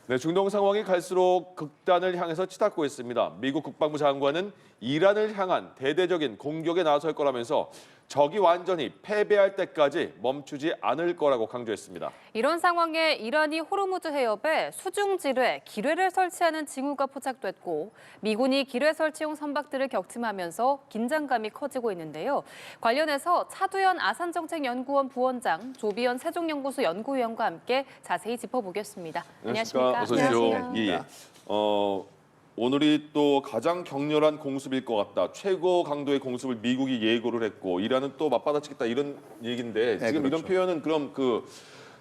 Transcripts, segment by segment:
네, 중동 상황이 갈수록 극단을 향해서 치닫고 있습니다. 미국 국방부 장관은 이란을 향한 대대적인 공격에 나설 거라면서 적이 완전히 패배할 때까지 멈추지 않을 거라고 강조했습니다. 이런 상황에 이란이 호르무즈 해협에 수중지뢰, 기뢰를 설치하는 징후가 포착됐고 미군이 기뢰 설치용 선박들을 격침하면서 긴장감이 커지고 있는데요. 관련해서 차두현 아산정책연구원 부원장, 조비현 세종연구소 연구위원과 함께 자세히 짚어보겠습니다. 안녕하십니까? 어서 오십시오. 예. 오늘이 또 가장 격렬한 공습일 것 같다. 최고 강도의 공습을 미국이 예고를 했고 이란은 또 맞받아치겠다 이런 얘기인데 네, 지금 그렇죠. 이런 표현은 그럼 그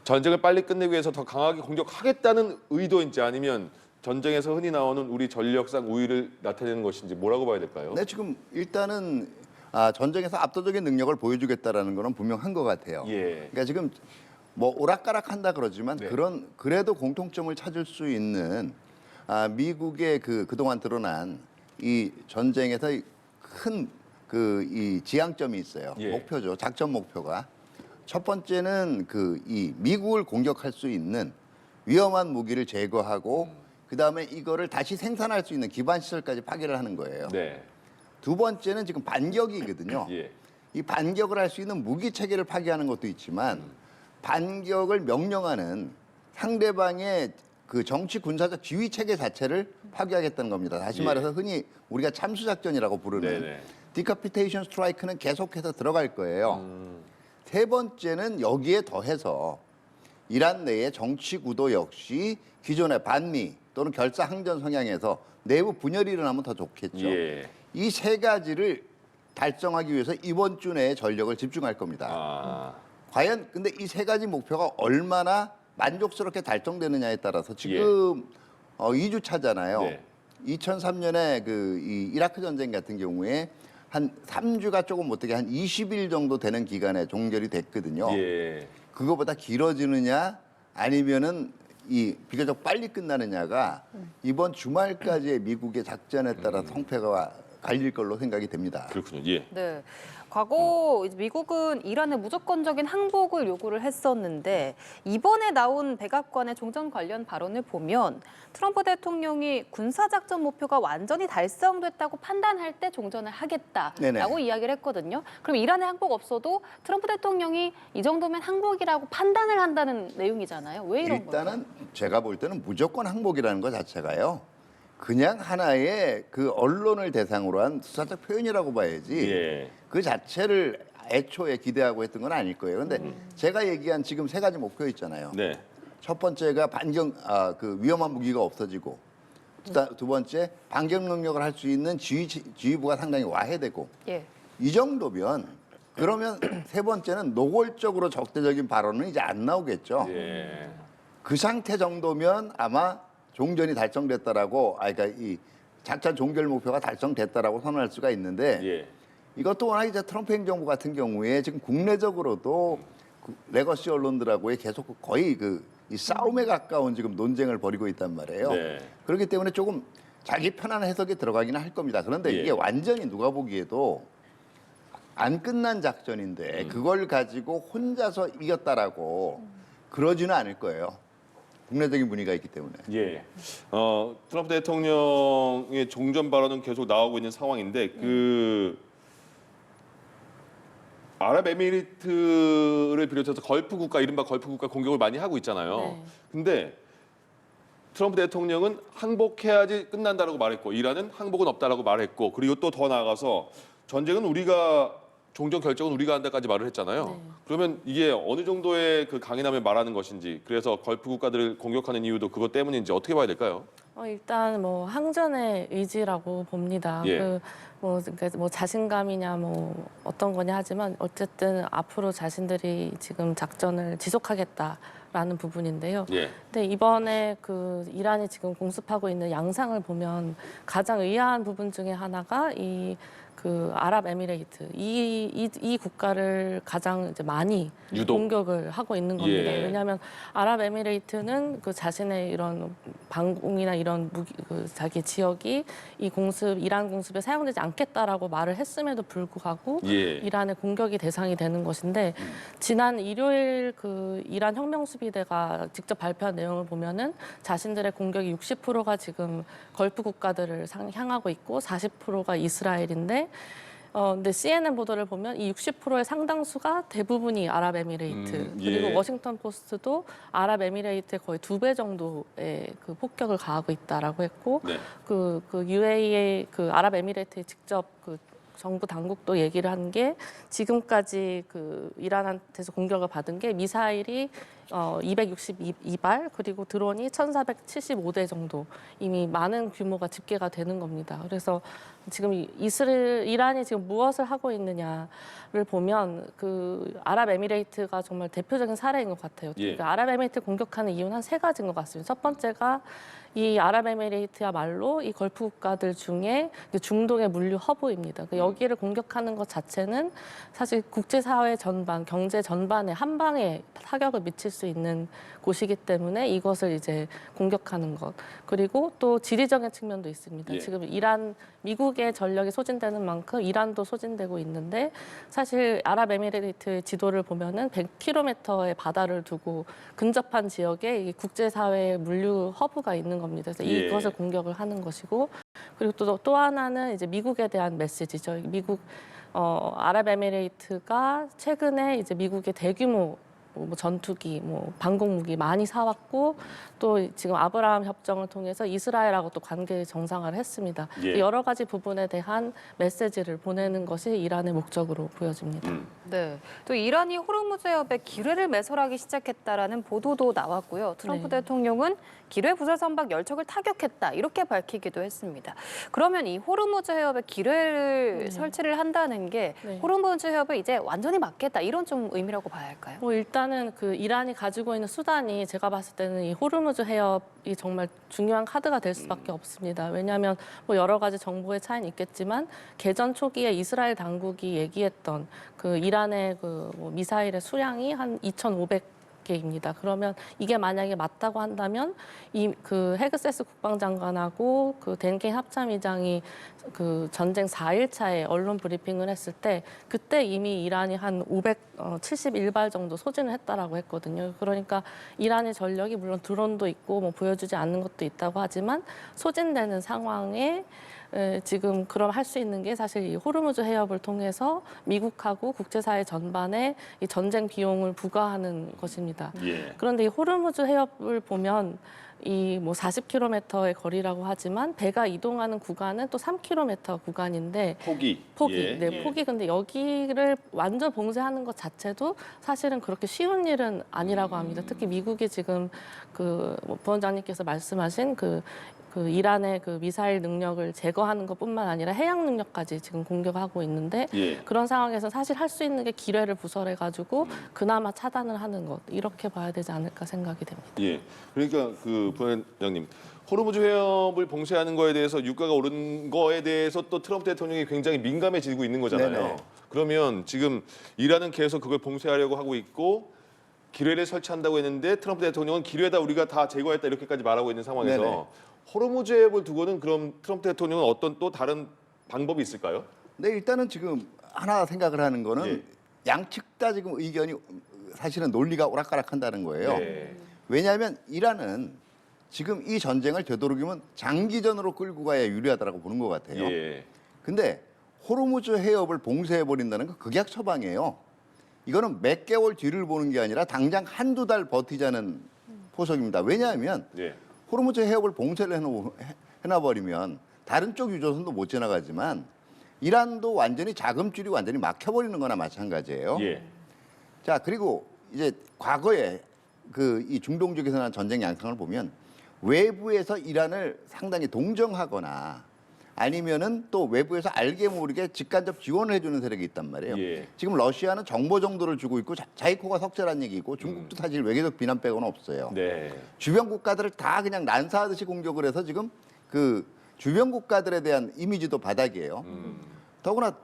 전쟁을 빨리 끝내기 위해서 더 강하게 공격하겠다는 의도인지 아니면 전쟁에서 흔히 나오는 우리 전력상 우위를 나타내는 것인지 뭐라고 봐야 될까요? 네, 지금 일단은 전쟁에서 압도적인 능력을 보여주겠다라는 거는 분명한 것 같아요. 예. 그러니까 지금 뭐 오락가락한다 그러지만 네. 그래도 공통점을 찾을 수 있는 미국의 그동안 드러난 이 전쟁에서 큰 이 지향점이 있어요. 예. 목표죠. 작전 목표가. 첫 번째는 이 미국을 공격할 수 있는 위험한 무기를 제거하고 그다음에 이거를 다시 생산할 수 있는 기반 시설까지 파괴를 하는 거예요. 네. 두 번째는 지금 반격이거든요. 예. 이 반격을 할 수 있는 무기 체계를 파괴하는 것도 있지만 반격을 명령하는 상대방의 그 정치 군사적 지휘 체계 자체를 파괴하겠다는 겁니다. 다시 예. 말해서 흔히 우리가 참수 작전이라고 부르는 네네. 디카피테이션 스트라이크는 계속해서 들어갈 거예요. 세 번째는 여기에 더해서 이란 내의 정치 구도 역시 기존의 반미 또는 결사항전 성향에서 내부 분열이 일어나면 더 좋겠죠. 예. 이 세 가지를 달성하기 위해서 이번 주 내에 전력을 집중할 겁니다. 과연 근데 이 세 가지 목표가 얼마나 만족스럽게 달성되느냐에 따라서 지금 2주 차잖아요. 네. 2003년에 이 이라크 전쟁 같은 경우에 한 3주가 조금 못되게 한 20일 정도 되는 기간에 종결이 됐거든요. 예. 그거보다 길어지느냐 아니면은 이 비교적 빨리 끝나느냐가 이번 주말까지의 미국의 작전에 따라 성패가 갈릴 걸로 생각이 됩니다. 그렇군요. 예. 네. 과거 이제 미국은 이란에 무조건적인 항복을 요구를 했었는데 이번에 나온 백악관의 종전 관련 발언을 보면 트럼프 대통령이 군사작전 목표가 완전히 달성됐다고 판단할 때 종전을 하겠다라고 네네. 이야기를 했거든요. 그럼 이란에 항복 없어도 트럼프 대통령이 이 정도면 항복이라고 판단을 한다는 내용이잖아요. 왜 이런 거예요? 일단은 제가 볼 때는 무조건 항복이라는 것 자체가요. 그냥 하나의 그 언론을 대상으로 한 수사적 표현이라고 봐야지. 예. 그 자체를 애초에 기대하고 했던 건 아닐 거예요. 근데 제가 얘기한 지금 세 가지 목표 있잖아요. 네. 첫 번째가 그 위험한 무기가 없어지고 두 번째 반격 능력을 할 수 있는 지휘부가 상당히 와해되고 예. 이 정도면 그러면 세 번째는 노골적으로 적대적인 발언은 이제 안 나오겠죠. 예. 그 상태 정도면 아마 종전이 달성됐다라고 그러니까 이 작전 종결 목표가 달성됐다라고 선언할 수가 있는데 예. 이것도 워낙 이제 트럼프 행정부 같은 경우에 지금 국내적으로도 레거시 언론들하고의 계속 거의 이 싸움에 가까운 지금 논쟁을 벌이고 있단 말이에요. 네. 그렇기 때문에 조금 자기 편한 해석이 들어가기는 할 겁니다. 그런데 예. 이게 완전히 누가 보기에도 안 끝난 작전인데 그걸 가지고 혼자서 이겼다라고 그러지는 않을 거예요. 국내적인 분위기가 있기 때문에. 예. 트럼프 대통령의 종전 발언은 계속 나오고 있는 상황인데 아랍에미리트를 비롯해서 걸프 국가, 이른바 걸프 국가 공격을 많이 하고 있잖아요. 네. 근데 트럼프 대통령은 항복해야지 끝난다라고 말했고 이란은 항복은 없다라고 말했고 그리고 또 더 나아가서 전쟁은 우리가 종전 결정은 우리가 한다까지 말을 했잖아요. 네. 그러면 이게 어느 정도의 그 강인함을 말하는 것인지 그래서 걸프 국가들을 공격하는 이유도 그것 때문인지 어떻게 봐야 될까요? 일단 뭐 항전의 의지라고 봅니다. 예. 그러니까 뭐 자신감이냐 뭐 어떤 거냐 하지만 어쨌든 앞으로 자신들이 지금 작전을 지속하겠다라는 부분인데요. 예. 근데 이번에 이란이 지금 공습하고 있는 양상을 보면 가장 의아한 부분 중에 하나가 그 아랍에미레이트 이 국가를 가장 이제 많이 유독. 공격을 하고 있는 겁니다. 예. 왜냐하면 아랍에미레이트는 그 자신의 이런 방공이나 이런 무기, 그 자기 지역이 이 공습 이란 공습에 사용되지 않겠다라고 말을 했음에도 불구하고 예. 이란의 공격이 대상이 되는 것인데 지난 일요일 그 이란 혁명수비대가 직접 발표한 내용을 보면은 자신들의 공격이 60%가 지금 걸프 국가들을 향하고 있고 40%가 이스라엘인데 근데 CNN 보도를 보면 이 60%의 상당수가 대부분이 아랍에미레이트 예. 그리고 워싱턴 포스트도 아랍에미레이트의 거의 2배 정도의 그 폭격을 가하고 있다라고 했고 네. 그 UAE의 그 아랍에미레이트에 직접 그 정부 당국도 얘기를 한 게 지금까지 그 이란한테서 공격을 받은 게 미사일이 262발 그리고 드론이 1,475대 정도 이미 많은 규모가 집계가 되는 겁니다. 그래서 지금 이란이 지금 무엇을 하고 있느냐를 보면 그 아랍에미레이트가 정말 대표적인 사례인 것 같아요. 예. 그러니까 아랍에미레이트 공격하는 이유는 한 3가지인 것 같습니다. 첫 번째가 이 아랍에미레이트야말로 이 걸프 국가들 중에 중동의 물류 허브입니다. 여기를 공격하는 것 자체는 사실 국제사회 전반, 경제 전반에 한 방에 타격을 미칠 수 있는 곳이기 때문에 이것을 이제 공격하는 것. 그리고 또 지리적인 측면도 있습니다. 예. 지금 이란, 미국의 전력이 소진되는 만큼 이란도 소진되고 있는데 사실 아랍에미레이트의 지도를 보면은 100km의 바다를 두고 근접한 지역에 이 국제사회의 물류 허브가 있는 겁니다. 그래서 예. 이것을 공격을 하는 것이고 그리고 또 하나는 이제 미국에 대한 메시지죠. 미국 아랍에미레이트가 최근에 이제 미국의 대규모 뭐 전투기, 뭐 방공무기 많이 사왔고 또 지금 아브라함 협정을 통해서 이스라엘하고 또 관계 정상화를 했습니다. 예. 여러 가지 부분에 대한 메시지를 보내는 것이 이란의 목적으로 보여집니다. 네. 또 이란이 호르무즈 해협에 기뢰를 매설하기 시작했다라는 보도도 나왔고요. 트럼프 네. 대통령은 기뢰 부설 선박 열척을 타격했다 이렇게 밝히기도 했습니다. 그러면 이 호르무즈 해협에 기뢰를 설치를 한다는 게 네. 호르무즈 해협을 이제 완전히 막겠다 이런 좀 의미라고 봐야 할까요? 뭐 일단은 그 이란이 가지고 있는 수단이 제가 봤을 때는 이 호르무즈 해협이 정말 중요한 카드가 될 수밖에 없습니다. 왜냐하면 뭐 여러 가지 정보의 차이는 있겠지만 개전 초기에 이스라엘 당국이 얘기했던 그 이란의 그뭐 미사일의 수량이 한 2,500개입니다. 그러면 이게 만약에 맞다고 한다면 이 그 헤그세스 국방장관하고 그 댄케인 합참의장이 그 전쟁 4일차에 언론 브리핑을 했을 때 그때 이미 이란이 한 571발 정도 소진을 했다라고 했거든요. 그러니까 이란의 전력이 물론 드론도 있고 뭐 보여주지 않는 것도 있다고 하지만 소진되는 상황에 지금 그럼 할 수 있는 게 사실 이 호르무즈 해협을 통해서 미국하고 국제사회 전반에 이 전쟁 비용을 부과하는 것입니다. 예. 그런데 이 호르무즈 해협을 보면 이 뭐 40km의 거리라고 하지만 배가 이동하는 구간은 또 3km 구간인데 포기. 네, 예. 포기. 근데 여기를 완전 봉쇄하는 것 자체도 사실은 그렇게 쉬운 일은 아니라고 합니다. 특히 미국이 지금 그 부원장님께서 말씀하신 그 이란의 그 미사일 능력을 제거하는 것뿐만 아니라 해양 능력까지 지금 공격하고 있는데 예. 그런 상황에서 사실 할 수 있는 게 기뢰를 부설해가지고 그나마 차단을 하는 것 이렇게 봐야 되지 않을까 생각이 됩니다. 예. 그러니까 그 부원장님 호르무즈 해협을 봉쇄하는 거에 대해서 유가가 오른 거에 대해서 또 트럼프 대통령이 굉장히 민감해지고 있는 거잖아요. 네네. 그러면 지금 이란은 계속 그걸 봉쇄하려고 하고 있고 기뢰를 설치한다고 했는데 트럼프 대통령은 기뢰다 우리가 다 제거했다 이렇게까지 말하고 있는 상황에서 네네. 호르무즈 해협을 두고는 그럼 트럼프 대통령은 어떤 또 다른 방법이 있을까요? 네, 일단은 지금 하나 생각을 하는 거는 예. 양측 다 지금 의견이 사실은 논리가 오락가락한다는 거예요. 네. 왜냐하면 이란은 지금 이 전쟁을 되도록이면 장기전으로 끌고 가야 유리하다라고 보는 것 같아요. 예. 근데 호르무즈 해협을 봉쇄해 버린다는 건 극약 처방이에요. 이거는 몇 개월 뒤를 보는 게 아니라 당장 한두 달 버티자는 포석입니다. 왜냐하면 예. 호르무즈 해협을 봉쇄를 해놔버리면 다른 쪽 유조선도 못 지나가지만 이란도 완전히 자금줄이 완전히 막혀버리는 거나 마찬가지예요. 예. 자, 그리고 이제 과거에 그 이 중동 쪽에서 난 전쟁 양상을 보면 외부에서 이란을 상당히 동정하거나 아니면은 또 외부에서 알게 모르게 직간접 지원을 해주는 세력이 있단 말이에요. 예. 지금 러시아는 정보 정도를 주고 있고 자이코가 석재란 얘기고 중국도 사실 외교적 비난 빼고는 없어요. 네. 주변 국가들을 다 그냥 난사하듯이 공격을 해서 지금 그 주변 국가들에 대한 이미지도 바닥이에요. 더구나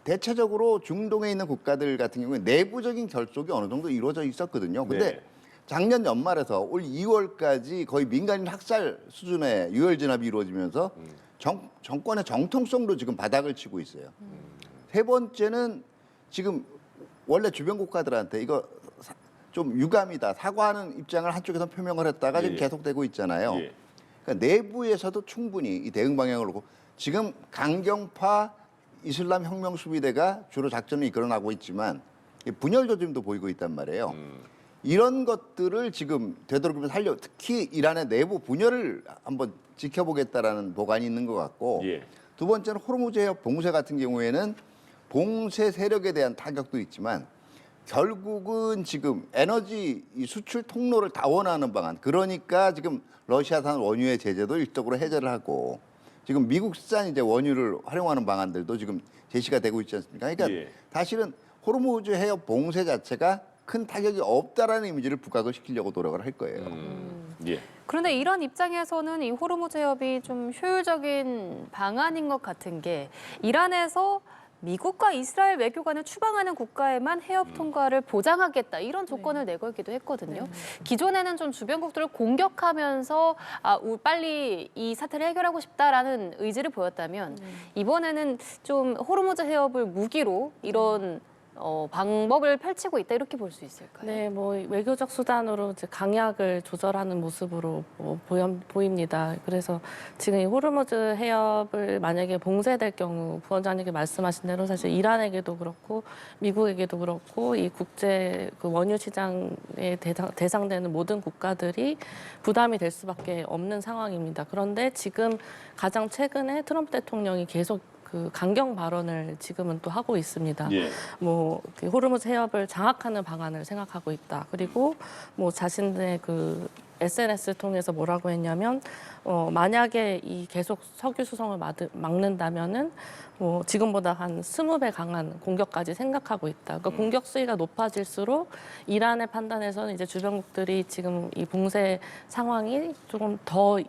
대체적으로 중동에 있는 국가들 같은 경우에 내부적인 결속이 어느 정도 이루어져 있었거든요. 근데 네. 작년 연말에서 올 2월까지 거의 민간인 학살 수준의 유혈 진압이 이루어지면서 정권의 정통성도 지금 바닥을 치고 있어요. 세 번째는 지금 원래 주변 국가들한테 이거 좀 유감이다 사과하는 입장을 한쪽에서 표명을 했다가 지금 예. 계속되고 있잖아요. 예. 그러니까 내부에서도 충분히 이 대응 방향을 놓고 지금 강경파 이슬람 혁명 수비대가 주로 작전을 이끌어 나가고 있지만 이 분열 조짐도 보이고 있단 말이에요. 이런 것들을 지금 되도록이면 특히 이란의 내부 분열을 한번 지켜보겠다라는 보관이 있는 것 같고 예. 두 번째는 호르무즈 해협 봉쇄 같은 경우에는 봉쇄 세력에 대한 타격도 있지만 결국은 지금 에너지 이 수출 통로를 다원하는 방안 그러니까 지금 러시아산 원유의 제재도 일적으로 해제를 하고 지금 미국산 이제 원유를 활용하는 방안들도 지금 제시가 되고 있지 않습니까? 그러니까 예. 사실은 호르무즈 해협 봉쇄 자체가 큰 타격이 없다라는 이미지를 부각을 시키려고 노력을 할 거예요. 예. 그런데 이란 입장에서는 이 호르무즈 해협이 좀 효율적인 방안인 것 같은 게 이란에서 미국과 이스라엘 외교관을 추방하는 국가에만 해협 통과를 보장하겠다 이런 조건을 내걸기도 했거든요. 기존에는 좀 주변국들을 공격하면서 빨리 이 사태를 해결하고 싶다라는 의지를 보였다면 이번에는 좀 호르무즈 해협을 무기로 이런 방법을 펼치고 있다 이렇게 볼 수 있을까요? 네, 뭐 외교적 수단으로 이제 강약을 조절하는 모습으로 보입니다. 그래서 지금 이 호르무즈 해협을 만약에 봉쇄될 경우 부원장님께 말씀하신 대로 사실 이란에게도 그렇고 미국에게도 그렇고 이 국제 그 원유 시장에 대상되는 모든 국가들이 부담이 될 수밖에 없는 상황입니다. 그런데 지금 가장 최근에 트럼프 대통령이 계속 그 강경 발언을 지금은 또 하고 있습니다. 예. 뭐 호르무즈 해협을 장악하는 방안을 생각하고 있다. 그리고 뭐 자신의 그 SNS 통해서 뭐라고 했냐면 만약에 이 계속 석유 수송을 막는다면은 뭐 지금보다 한 20배 강한 공격까지 생각하고 있다. 그러니까 공격 수위가 높아질수록 이란의 판단에서는 이제 주변국들이 지금 이 봉쇄 상황이 조금 더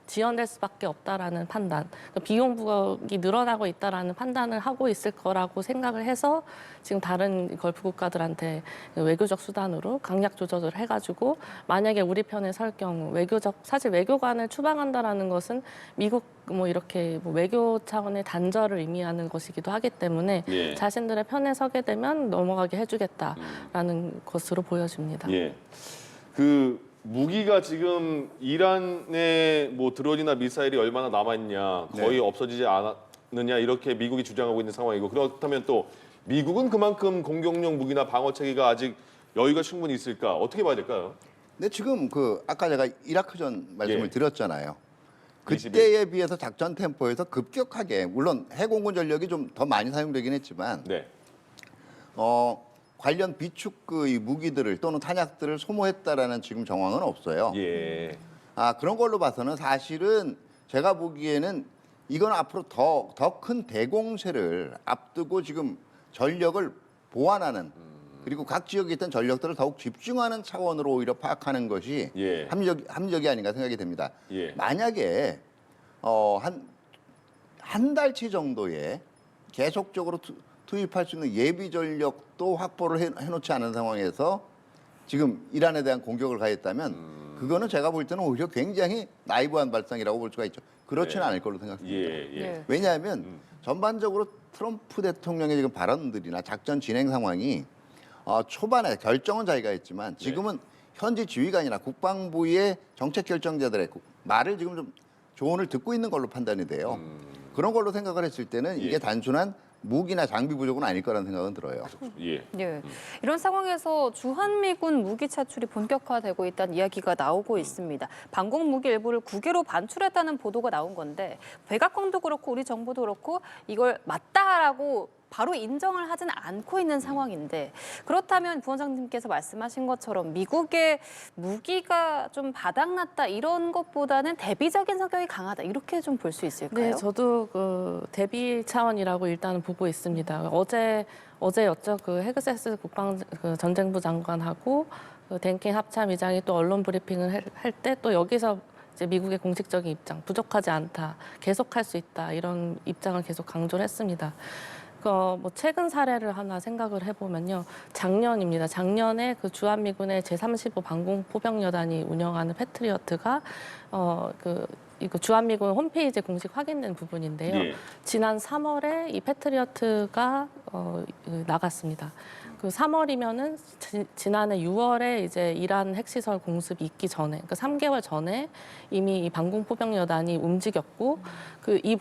지연될 수밖에 없다라는 판단, 비용 부각이 늘어나고 있다라는 판단을 하고 있을 거라고 생각을 해서 지금 다른 걸프 국가들한테 외교적 수단으로 강약 조절을 해가지고 만약에 우리 편에 설 경우 사실 외교관을 추방한다라는 것은 미국 뭐 이렇게 뭐 외교 차원의 단절을 의미하는 것이기도 하기 때문에 예. 자신들의 편에 서게 되면 넘어가게 해주겠다라는 것으로 보여집니다. 예. 그 무기가 지금 이란에 뭐 드론이나 미사일이 얼마나 남아있냐 거의 없어지지 않았느냐 이렇게 미국이 주장하고 있는 상황이고 그렇다면 또 미국은 그만큼 공격용 무기나 방어 체계가 아직 여유가 충분히 있을까 어떻게 봐야 될까요? 근데 지금 아까 제가 이라크전 말씀을 예. 드렸잖아요. 그때에 비해서 작전 템포에서 급격하게 물론 해공군 전력이 좀 더 많이 사용되긴 했지만 네. 관련 비축 이 무기들을 또는 탄약들을 소모했다라는 지금 정황은 없어요. 예. 그런 걸로 봐서는 사실은 제가 보기에는 이건 앞으로 더 큰 대공세를 앞두고 지금 전력을 보완하는 그리고 각 지역에 있던 전력들을 더욱 집중하는 차원으로 오히려 파악하는 것이 예. 합리적이 아닌가 생각이 됩니다. 예. 만약에 한 달치 정도의 계속적으로 투입할 수 있는 예비 전력도 확보를 해놓지 않은 상황에서 지금 이란에 대한 공격을 가했다면 그거는 제가 볼 때는 오히려 굉장히 나이브한 발상이라고 볼 수가 있죠. 그렇지는 네. 않을 걸로 생각합니다. 예. 왜냐하면 전반적으로 트럼프 대통령의 지금 발언들이나 작전 진행 상황이 초반에 결정은 자기가 했지만 지금은 현지 지휘관이나 국방부의 정책 결정자들의 말을 지금 좀 조언을 듣고 있는 걸로 판단이 돼요. 그런 걸로 생각을 했을 때는 예. 이게 단순한 무기나 장비 부족은 아닐 거라는 생각은 들어요. 예. 네. 이런 상황에서 주한미군 무기 차출이 본격화되고 있다는 이야기가 나오고 있습니다. 방공 무기 일부를 국외로 반출했다는 보도가 나온 건데 백악관도 그렇고 우리 정부도 그렇고 이걸 맞다라고 바로 인정을 하지는 않고 있는 상황인데 그렇다면 부원장님께서 말씀하신 것처럼 미국의 무기가 좀 바닥났다 이런 것보다는 대비적인 성격이 강하다 이렇게 좀 볼 수 있을까요? 네, 저도 그 대비 차원이라고 일단은 보고 있습니다. 어제였죠. 그 헤그세스 전쟁부 장관하고 그 denking 합참 의장이 또 언론 브리핑을 할 때 또 여기서 이제 미국의 공식적인 입장, 부족하지 않다, 계속할 수 있다 이런 입장을 계속 강조를 했습니다. 뭐 최근 사례를 하나 생각을 해보면요, 작년입니다. 작년에 그 주한미군의 제35 방공포병여단이 운영하는 패트리어트가 이거 주한미군 홈페이지에 공식 확인된 부분인데요. 예. 지난 3월에 이 패트리어트가 나갔습니다. 그 3월이면은 지난해 6월에 이제 이란 핵시설 공습이 있기 전에, 그러니까 3개월 전에 이미 이 방공포병여단이 움직였고, 이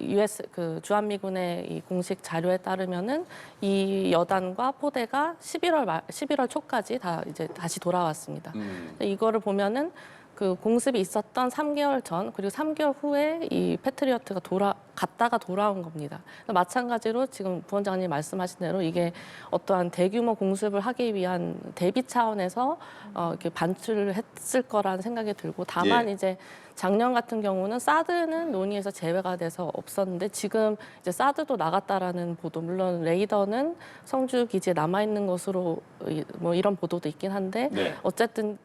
US 그 주한미군의 이 공식 자료에 따르면은 이 여단과 포대가 11월 초까지 다 이제 다시 돌아왔습니다. 이거를 보면은 그 공습이 있었던 3개월 전 그리고 3개월 후에 이 패트리어트가 갔다가 돌아온 겁니다. 마찬가지로 지금 부원장님 말씀하신 대로 이게 어떠한 대규모 공습을 하기 위한 대비 차원에서 이렇게 반출을 했을 거라는 생각이 들고, 다만 예. 이제 작년 같은 경우는 사드는 논의에서 제외가 돼서 없었는데 지금 이제 사드도 나갔다라는 보도, 물론 레이더는 성주 기지에 남아 있는 것으로 뭐 이런 보도도 있긴 한데 네. 어쨌든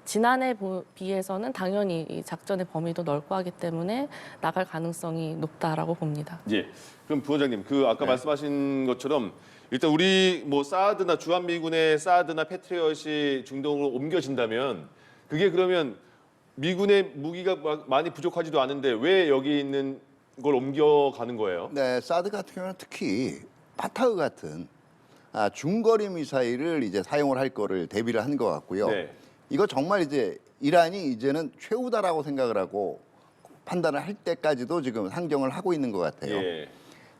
지난해 비해서는 당연히 이 작전의 범위도 넓고 하기 때문에 나갈 가능성이 높다라고 봅니다. 예. 그럼 부원장님, 그 아까 말씀하신 것처럼 일단 우리 뭐 사드나 주한미군의 사드나 패트리엇이 중동으로 옮겨진다면 그게 그러면 미군의 무기가 많이 부족하지도 않은데 왜 여기 있는 걸 옮겨가는 거예요? 네, 사드 같은 경우는 특히 파타흐 같은 중거리 미사일을 이제 사용을 할 거를 대비를 한 것 같고요. 네. 이거 정말 이제 이란이 이제는 최후다라고 생각을 하고 판단을 할 때까지도 지금 상정을 하고 있는 것 같아요. 예.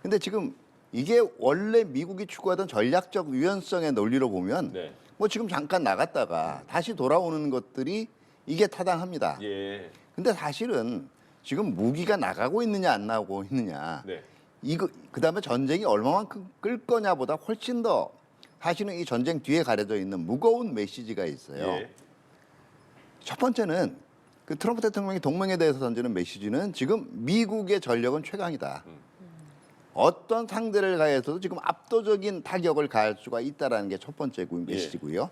근데 지금 이게 원래 미국이 추구하던 전략적 유연성의 논리로 보면 네. 뭐 지금 잠깐 나갔다가 다시 돌아오는 것들이 이게 타당합니다. 예. 근데 사실은 지금 무기가 나가고 있느냐 안 나가고 있느냐, 네. 이거 그다음에 전쟁이 얼마만큼 끌 거냐보다 훨씬 더 사실은 이 전쟁 뒤에 가려져 있는 무거운 메시지가 있어요. 예. 첫 번째는 그 트럼프 대통령이 동맹에 대해서 던지는 메시지는 지금 미국의 전력은 최강이다. 어떤 상대를 가해서도 지금 압도적인 타격을 가할 수가 있다라는 게 첫 번째 메시지고요.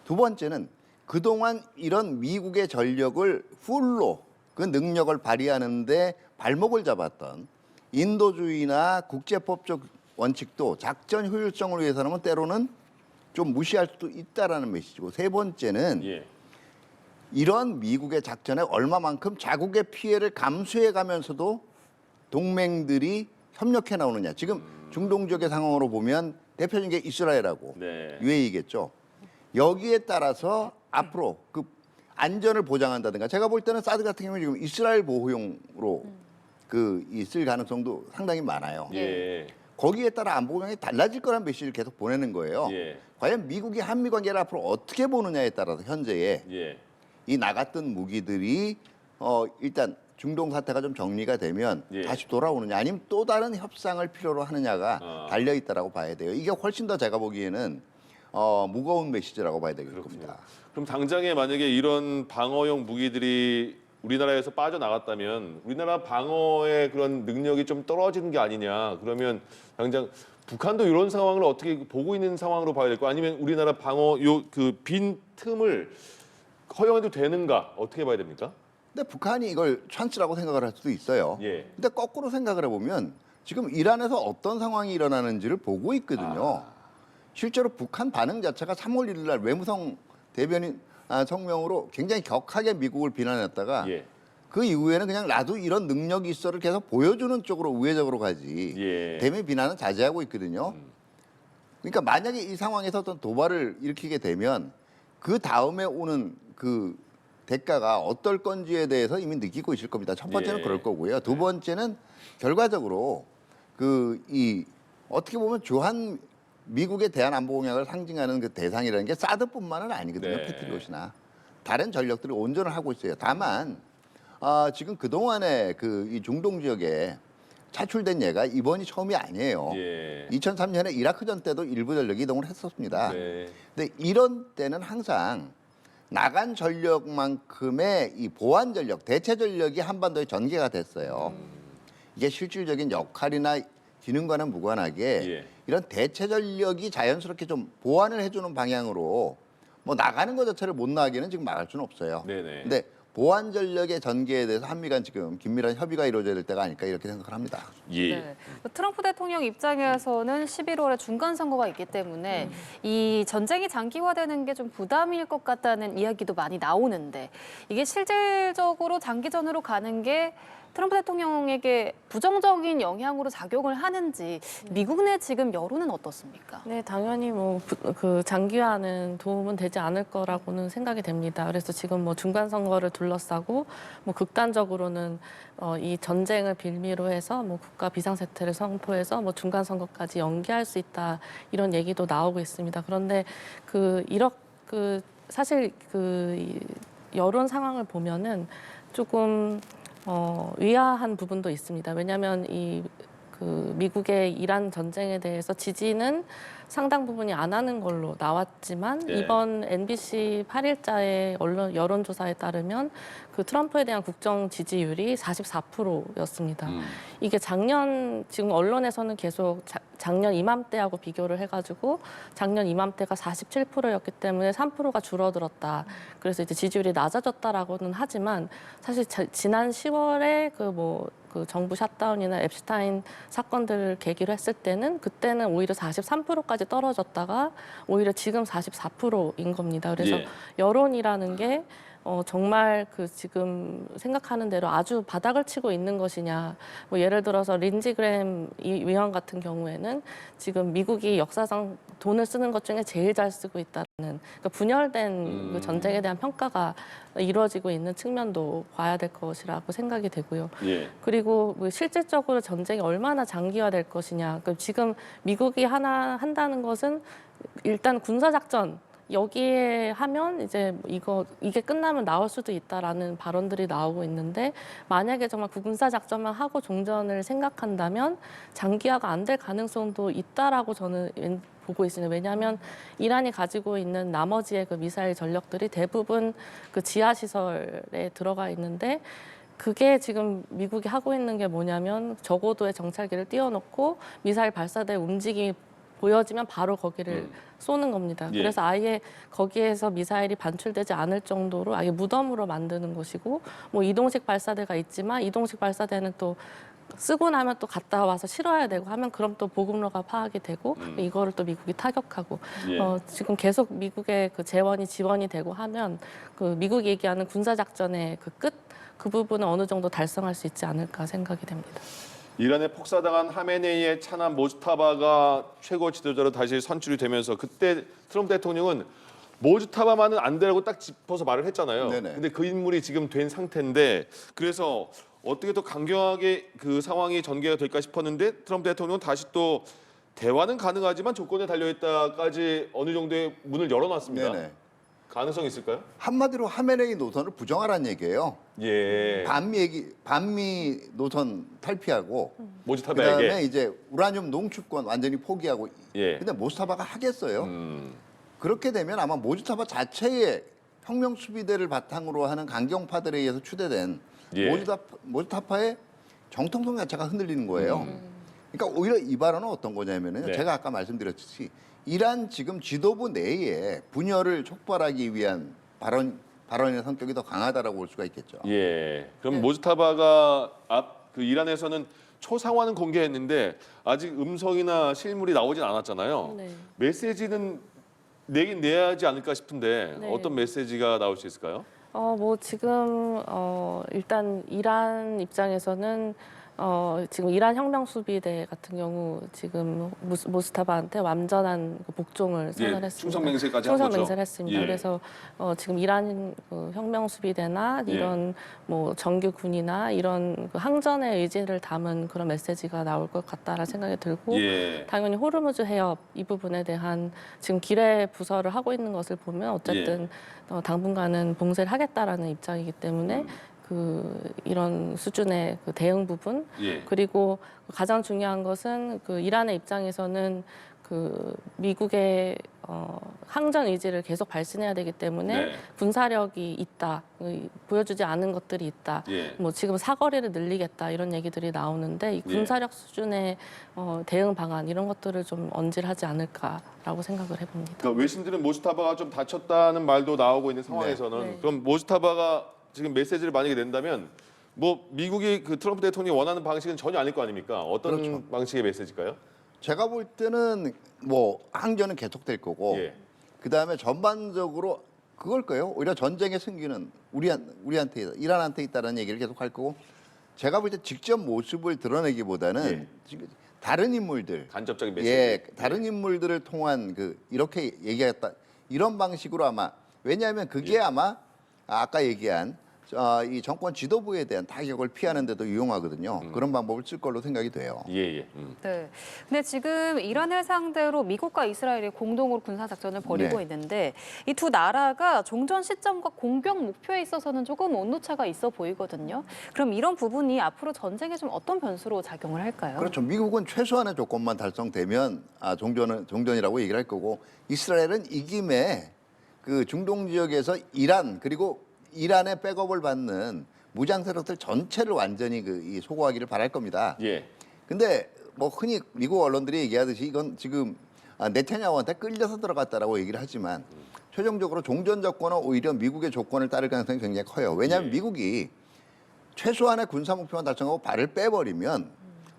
두 번째는 그동안 이런 미국의 전력을 풀로 그 능력을 발휘하는데 발목을 잡았던 인도주의나 국제법적 원칙도 작전 효율성을 위해서는 때로는 좀 무시할 수도 있다라는 메시지고, 세 번째는 예. 이런 미국의 작전에 얼마만큼 자국의 피해를 감수해 가면서도 동맹들이 협력해 나오느냐. 지금 중동 지역의 상황으로 보면 대표적인 게 이스라엘하고 네. UAE겠죠. 여기에 따라서 앞으로 그 안전을 보장한다든가, 제가 볼 때는 사드 같은 경우는 지금 이스라엘 보호용으로 그 있을 가능성도 상당히 많아요. 예. 거기에 따라 안보 공약이 달라질 거라는 메시지를 계속 보내는 거예요. 예. 과연 미국이 한미 관계를 앞으로 어떻게 보느냐에 따라서 현재의 예. 이 나갔던 무기들이 일단 중동 사태가 좀 정리가 되면 예. 다시 돌아오느냐, 아니면 또 다른 협상을 필요로 하느냐가 달려 있다라고 봐야 돼요. 이게 훨씬 더 제가 보기에는 무거운 메시지라고 봐야 되겠 겁니다. 그럼 당장에 만약에 이런 방어용 무기들이 우리나라에서 빠져나갔다면 우리나라 방어의 그런 능력이 좀 떨어지는 게 아니냐. 그러면 당장 북한도 이런 상황을 어떻게 보고 있는 상황으로 봐야 될까? 아니면 우리나라 방어 그 빈 틈을 허용해도 되는가? 어떻게 봐야 됩니까? 근데 북한이 이걸 찬스라고 생각을 할 수도 있어요. 예. 근데 거꾸로 생각을 해보면 지금 이란에서 어떤 상황이 일어나는지를 보고 있거든요. 실제로 북한 반응 자체가 3월 1일 날 외무성 대변인 성명으로 굉장히 격하게 미국을 비난했다가 예. 그 이후에는 그냥 나도 이런 능력이 있어를 계속 보여주는 쪽으로 우회적으로 가지. 예. 대미 비난은 자제하고 있거든요. 그러니까 만약에 이 상황에서 어떤 도발을 일으키게 되면 그 다음에 오는 그 대가가 어떨 건지에 대해서 이미 느끼고 있을 겁니다. 첫 번째는 예. 그럴 거고요. 두 번째는 결과적으로 어떻게 보면 주한 미국의 대한 안보 공약을 상징하는 그 대상이라는 게 사드뿐만은 아니거든요. 네. 패트리엇이나 다른 전력들이 온전을 하고 있어요. 다만 지금 그 동안에 이 중동 지역에 차출된 예가 이번이 처음이 아니에요. 예. 2003년에 이라크전 때도 일부 전력이 이동을 했었습니다. 네. 근데 이런 때는 항상 나간 전력만큼의 이 보완 전력, 대체 전력이 한반도에 전개가 됐어요. 이게 실질적인 역할이나 기능과는 무관하게 예. 이런 대체 전력이 자연스럽게 좀 보완을 해주는 방향으로 뭐 나가는 것 자체를 못 나가기는 지금 막을 수는 없어요. 네네. 근데 보안 전력의 전개에 대해서 한미 간 지금 긴밀한 협의가 이루어져야 될 때가 아닐까 이렇게 생각을 합니다. 예. 네. 트럼프 대통령 입장에서는 11월에 중간 선거가 있기 때문에 이 전쟁이 장기화되는 게 좀 부담일 것 같다는 이야기도 많이 나오는데 이게 실질적으로 장기전으로 가는 게 트럼프 대통령에게 부정적인 영향으로 작용을 하는지 미국 내 지금 여론은 어떻습니까? 네, 당연히 그 장기화는 도움은 되지 않을 거라고는 생각이 됩니다. 그래서 지금 뭐 중간 선거를 둘러싸고 뭐 극단적으로는 이 전쟁을 빌미로 해서 뭐 국가 비상사태를 선포해서 뭐 중간 선거까지 연기할 수 있다 이런 얘기도 나오고 있습니다. 그런데 사실 이 여론 상황을 보면은 조금 의아한 부분도 있습니다. 왜냐하면 미국의 이란 전쟁에 대해서 지지는 상당 부분이 안 하는 걸로 나왔지만 네. 이번 MBC 8일자의 언론 여론조사에 따르면 그 트럼프에 대한 국정 지지율이 44%였습니다. 이게 지금 언론에서는 계속 작년 이맘때하고 비교를 해가지고 작년 이맘때가 47%였기 때문에 3%가 줄어들었다. 그래서 이제 지지율이 낮아졌다라고는 하지만 사실 지난 10월에 그 정부 샷다운이나 앱스타인 사건들을 계기로 했을 때는 그때는 오히려 43%까지 떨어졌다가 오히려 지금 44%인 겁니다. 그래서 예. 여론이라는 게 정말 지금 생각하는 대로 아주 바닥을 치고 있는 것이냐. 뭐 예를 들어서 린지 그램 위원 같은 경우에는 지금 미국이 역사상 돈을 쓰는 것 중에 제일 잘 쓰고 있다는 그러니까 분열된 그 전쟁에 대한 평가가 이루어지고 있는 측면도 봐야 될 것이라고 생각이 되고요. 예. 그리고 뭐 실질적으로 전쟁이 얼마나 장기화될 것이냐. 그러니까 지금 미국이 하나 한다는 것은 일단 군사작전 여기에 하면 이제 이게 끝나면 나올 수도 있다라는 발언들이 나오고 있는데 만약에 정말 군사 작전만 하고 종전을 생각한다면 장기화가 안 될 가능성도 있다라고 저는 보고 있습니다. 왜냐하면 이란이 가지고 있는 나머지의 그 미사일 전력들이 대부분 그 지하 시설에 들어가 있는데 그게 지금 미국이 하고 있는 게 뭐냐면 저고도의 정찰기를 띄워놓고 미사일 발사대 움직임이 보여지면 바로 거기를 쏘는 겁니다. 예. 그래서 아예 거기에서 미사일이 반출되지 않을 정도로 아예 무덤으로 만드는 것이고 뭐 이동식 발사대가 있지만 이동식 발사대는 또 쓰고 나면 또 갔다 와서 실어야 되고 하면 그럼 또 보급로가 파악이 되고 이거를 또 미국이 타격하고 예. 지금 계속 미국의 그 재원이 지원이 되고 하면 그 미국이 얘기하는 군사작전의 그 부분은 어느 정도 달성할 수 있지 않을까 생각이 됩니다. 이란에 폭사당한 하메네이의 차남 모즈타바가 최고 지도자로 다시 선출이 되면서 그때 트럼프 대통령은 모즈타바만은 안 되라고 딱 짚어서 말을 했잖아요. 네네. 근데 그 인물이 지금 된 상태인데 그래서 어떻게 또 강경하게 그 상황이 전개가 될까 싶었는데 트럼프 대통령은 다시 또 대화는 가능하지만 조건에 달려있다까지 어느 정도의 문을 열어놨습니다. 네네. 가능성이 있을까요? 한마디로 하메네이 노선을 부정하라는 얘기예요. 예. 반미 노선 탈피하고 모즈타바에게. 그다음에 이제 우라늄 농축권 완전히 포기하고. 예. 근데 모스타바가 하겠어요. 그렇게 되면 아마 모스타바 자체의 혁명 수비대를 바탕으로 하는 강경파들에 의해서 추대된 예. 모스타파의 정통성 자체가 흔들리는 거예요. 그러니까 오히려 이 발언은 어떤 거냐면은 네. 제가 아까 말씀드렸듯이 이란 지금 지도부 내에 분열을 촉발하기 위한 발언의 성격이 더 강하다라고 볼 수가 있겠죠. 예. 그럼 모즈타바가 그 이란에서는 초상화는 공개했는데 아직 음성이나 실물이 나오진 않았잖아요. 네. 메시지는 내긴 내야 하지 않을까 싶은데 네. 어떤 메시지가 나올 수 있을까요? 지금 일단 이란 입장에서는 지금 이란 혁명 수비대 같은 경우 지금 모스타바한테 완전한 그 복종을 선언했습니다. 충성 맹세까지 한 거죠. 충성 맹세를 했습니다. 예. 그래서 지금 이란 그 혁명 수비대나 이런 뭐 정규 군이나 이런 그 항전의 의지를 담은 그런 메시지가 나올 것 같다라는 생각이 들고 예. 당연히 호르무즈 해협 이 부분에 대한 지금 기뢰 부설을 하고 있는 것을 보면 어쨌든 당분간은 봉쇄를 하겠다라는 입장이기 때문에 이런 수준의 그 대응 부분 예. 그리고 가장 중요한 것은 그 이란의 입장에서는 그 미국의 항전 의지를 계속 발신해야 되기 때문에 네. 군사력이 있다 보여주지 않은 것들이 있다 예. 뭐 지금 사거리를 늘리겠다 이런 얘기들이 나오는데 이 군사력 수준의 대응 방안 이런 것들을 좀 언질하지 않을까라고 생각을 해봅니다. 그러니까 외신들은 모즈타바가 좀 다쳤다는 말도 나오고 있는 상황에서는 네. 그럼 모즈타바가 지금 메시지를 만약에 낸다면 뭐 미국이 그 트럼프 대통령이 원하는 방식은 전혀 아닐 거 아닙니까? 어떤 그렇죠. 방식의 메시지일까요? 제가 볼 때는 뭐 항전은 계속될 거고 예. 그다음에 전반적으로 그걸 거예요. 오히려 전쟁의 승기는 우리한테 이란한테 있다는 얘기를 계속 할 거고 제가 볼 때 직접 모습을 드러내기보다는 예. 지금 다른 인물들 간접적인 메시지. 예, 다른 인물들을 통한 그 이렇게 얘기했다 이런 방식으로 아마 왜냐하면 그게 아마 아까 얘기한 이 정권 지도부에 대한 타격을 피하는 데도 유용하거든요. 그런 방법을 쓸 걸로 생각이 돼요. 예. 네. 근데 지금 이란을 상대로 미국과 이스라엘이 공동으로 군사 작전을 벌이고 네. 있는데 이 두 나라가 종전 시점과 공격 목표에 있어서는 조금 온도차가 있어 보이거든요. 그럼 이런 부분이 앞으로 전쟁에 좀 어떤 변수로 작용을 할까요? 그렇죠. 미국은 최소한의 조건만 달성되면 종전이라고 얘기를 할 거고 이스라엘은 이 김에 그 중동 지역에서 이란 그리고 이란의 백업을 받는 무장 세력들 전체를 완전히 이 소거하기를 바랄 겁니다. 예. 근데 뭐 흔히 미국 언론들이 얘기하듯이 이건 지금 네타냐후한테 끌려서 들어갔다라고 얘기를 하지만 최종적으로 종전 조건은 오히려 미국의 조건을 따를 가능성이 굉장히 커요. 왜냐하면 예. 미국이 최소한의 군사 목표만 달성하고 발을 빼버리면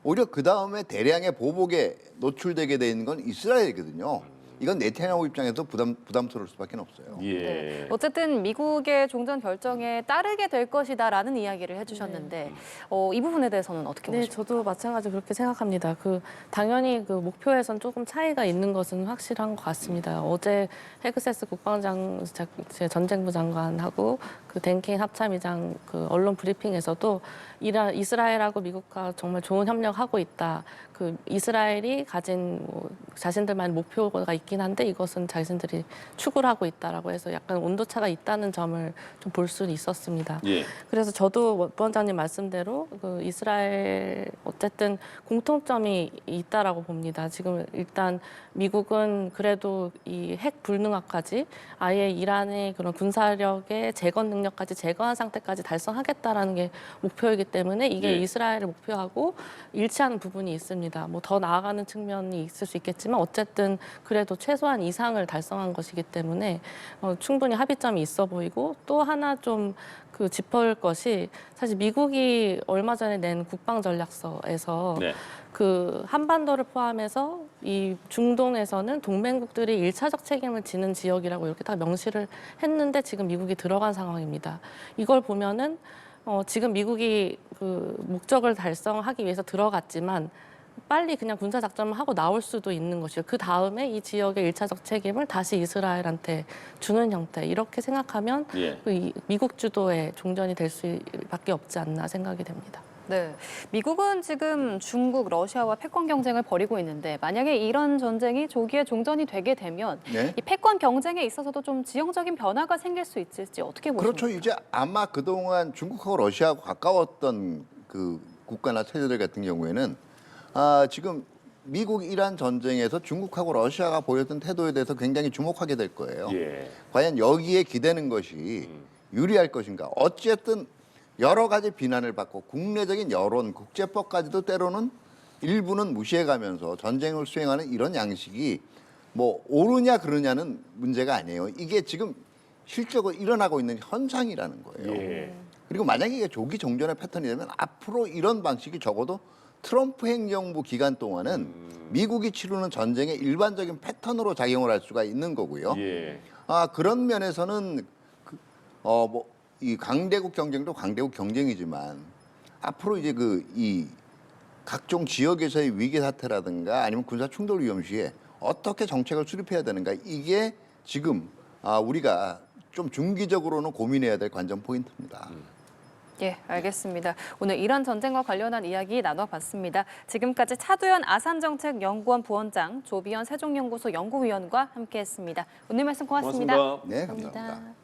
오히려 그 다음에 대량의 보복에 노출되게 되는 건 이스라엘이거든요. 이건 네타냐후 입장에서 부담스러울 수밖에 없어요. 예. 네. 어쨌든 미국의 종전 결정에 따르게 될 것이다라는 이야기를 해주셨는데 이 부분에 대해서는 어떻게 네, 보십니까? 저도 마찬가지로 그렇게 생각합니다. 당연히 그 목표에선 조금 차이가 있는 것은 확실한 것 같습니다. 어제 헤그세스 전쟁부 장관하고 그 댄케인 합참의장 그 언론 브리핑에서도 이스라엘하고 미국과 정말 좋은 협력하고 있다. 그 이스라엘이 가진 자신들만의 목표가 있긴 한데 이것은 자신들이 추구를 하고 있다라고 해서 약간 온도차가 있다는 점을 좀 볼 수는 있었습니다. 예. 그래서 저도 부원장님 말씀대로 그 이스라엘 어쨌든 공통점이 있다라고 봅니다. 지금 일단 미국은 그래도 이 핵 불능화까지 아예 이란의 그런 군사력의 재건 능력까지 제거한 상태까지 달성하겠다라는 게 목표이기 때문에 이게 예. 이스라엘을 목표하고 일치하는 부분이 있습니다. 뭐 더 나아가는 측면이 있을 수 있겠지만 어쨌든 그래도 최소한 이상을 달성한 것이기 때문에 충분히 합의점이 있어 보이고 또 하나 좀 그 짚을 것이 사실 미국이 얼마 전에 낸 국방전략서에서 네. 그 한반도를 포함해서 이 중동에서는 동맹국들이 일차적 책임을 지는 지역이라고 이렇게 딱 명시를 했는데 지금 미국이 들어간 상황입니다. 이걸 보면은 지금 미국이 그 목적을 달성하기 위해서 들어갔지만 빨리 그냥 군사 작전을 하고 나올 수도 있는 것이요. 그 다음에 이 지역의 일차적 책임을 다시 이스라엘한테 주는 형태. 이렇게 생각하면 예. 미국 주도의 종전이 될 수밖에 없지 않나 생각이 됩니다. 네, 미국은 지금 중국, 러시아와 패권 경쟁을 벌이고 있는데 만약에 이런 전쟁이 조기에 종전이 되게 되면 네. 이 패권 경쟁에 있어서도 좀 지형적인 변화가 생길 수 있을지 어떻게 보십니까? 그렇죠. 이제 아마 그동안 중국하고 러시아하고 가까웠던 그 국가나 체제들 같은 경우에는 지금 미국 이란 전쟁에서 중국하고 러시아가 보였던 태도에 대해서 굉장히 주목하게 될 거예요. 예. 과연 여기에 기대는 것이 유리할 것인가. 어쨌든 여러 가지 비난을 받고 국내적인 여론, 국제법까지도 때로는 일부는 무시해가면서 전쟁을 수행하는 이런 양식이 뭐 옳으냐 그르냐는 문제가 아니에요. 이게 지금 실적으로 일어나고 있는 현상이라는 거예요. 예. 그리고 만약에 이게 조기 종전의 패턴이 되면 앞으로 이런 방식이 적어도 트럼프 행정부 기간 동안은 미국이 치르는 전쟁의 일반적인 패턴으로 작용을 할 수가 있는 거고요. 예. 그런 면에서는 이 강대국 경쟁도 강대국 경쟁이지만 앞으로 이제 이 각종 지역에서의 위기 사태라든가 아니면 군사 충돌 위험 시에 어떻게 정책을 수립해야 되는가 이게 지금 우리가 좀 중기적으로는 고민해야 될 관전 포인트입니다. 예, 알겠습니다. 오늘 이란 전쟁과 관련한 이야기 나눠봤습니다. 지금까지 차두현 아산정책연구원 부원장, 조비현 세종연구소 연구위원과 함께했습니다. 오늘 말씀 고맙습니다. 고맙습니다. 네, 감사합니다.